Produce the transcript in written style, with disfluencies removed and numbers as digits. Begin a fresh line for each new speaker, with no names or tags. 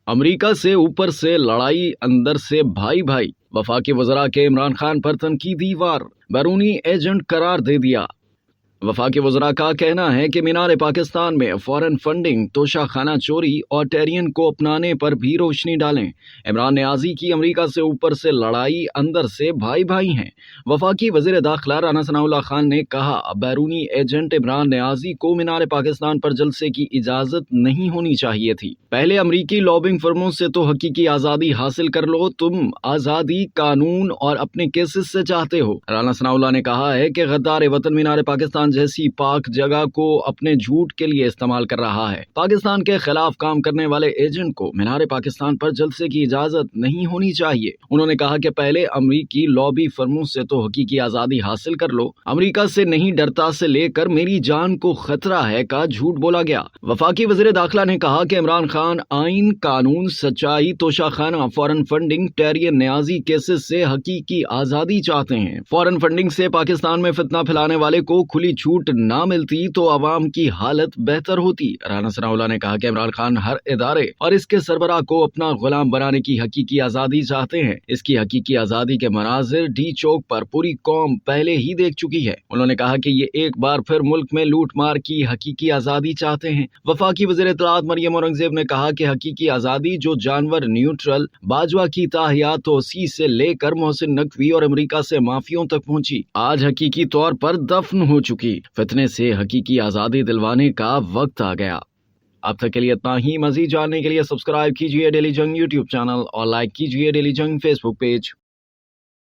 امریکہ سے اوپر سے لڑائی، اندر سے بھائی بھائی، وفاقی وزراء کے عمران خان پر تنقیدی وار، بیرونی ایجنٹ قرار دے دیا۔ وفاقی وزراء کا کہنا ہے کہ مینار پاکستان میں فورن فنڈنگ، توشہ خانہ چوری اور ٹیرین کو اپنانے پر بھی روشنی ڈالیں۔ عمران نیازی کی امریکہ سے اوپر سے لڑائی، اندر سے بھائی بھائی ہیں۔ وفاقی وزیر داخلہ رانا ثناء اللہ خان نے کہا، بیرونی ایجنٹ عمران نیازی کو مینار پاکستان پر جلسے کی اجازت نہیں ہونی چاہیے تھی۔ پہلے امریکی لابنگ فرموں سے تو حقیقی آزادی حاصل کر لو، تم آزادی قانون اور اپنے کیسز سے چاہتے ہو۔ رانا ثناء اللہ نے کہا ہے کہ غدار وطن مینار پاکستان جیسی پاک جگہ کو اپنے جھوٹ کے لیے استعمال کر رہا ہے۔ پاکستان کے خلاف کام کرنے والے ایجنٹ کو مینار پاکستان پر جلسے کی اجازت نہیں ہونی چاہیے۔ انہوں نے کہا کہ پہلے امریکی لابی فرموں سے تو حقیقی آزادی حاصل کر لو، امریکہ سے نہیں ڈرتا سے لے کر میری جان کو خطرہ ہے کا جھوٹ بولا گیا۔ وفاقی وزیر داخلہ نے کہا کہ عمران خان آئین، قانون، سچائی، توشہ خانہ، فورن فنڈنگ، ٹیرین نیازی کیسز سے حقیقی آزادی چاہتے ہیں۔ فورن فنڈنگ سے پاکستان میں فتنہ پھیلانے والے کو کھلی چھوٹ نہ ملتی تو عوام کی حالت بہتر ہوتی۔ رانا ثناء اللہ نے کہا کہ عمران خان ہر ادارے اور اس کے سربراہ کو اپنا غلام بنانے کی حقیقی آزادی چاہتے ہیں۔ اس کی حقیقی آزادی کے مناظر ڈی چوک پر پوری قوم پہلے ہی دیکھ چکی ہے۔ انہوں نے کہا کہ یہ ایک بار پھر ملک میں لوٹ مار کی حقیقی آزادی چاہتے ہیں۔ وفاقی وزیر اطلاعات مریم اورنگزیب نے کہا کہ حقیقی آزادی جو جانور نیوٹرل، باجوہ کی تاحیات توسیع سے لے کر محسن نقوی اور امریکہ سے مافیوں تک پہنچی، آج حقیقی طور پر دفن ہو چکی۔ فتنے سے حقیقی آزادی دلوانے کا وقت آ گیا۔ اب تک کے لیے اتنا ہی۔ مزید جاننے کے لیے سبسکرائب کیجیے ڈیلی جنگ یوٹیوب چینل اور لائک کیجیے ڈیلی جنگ فیس بک پیج۔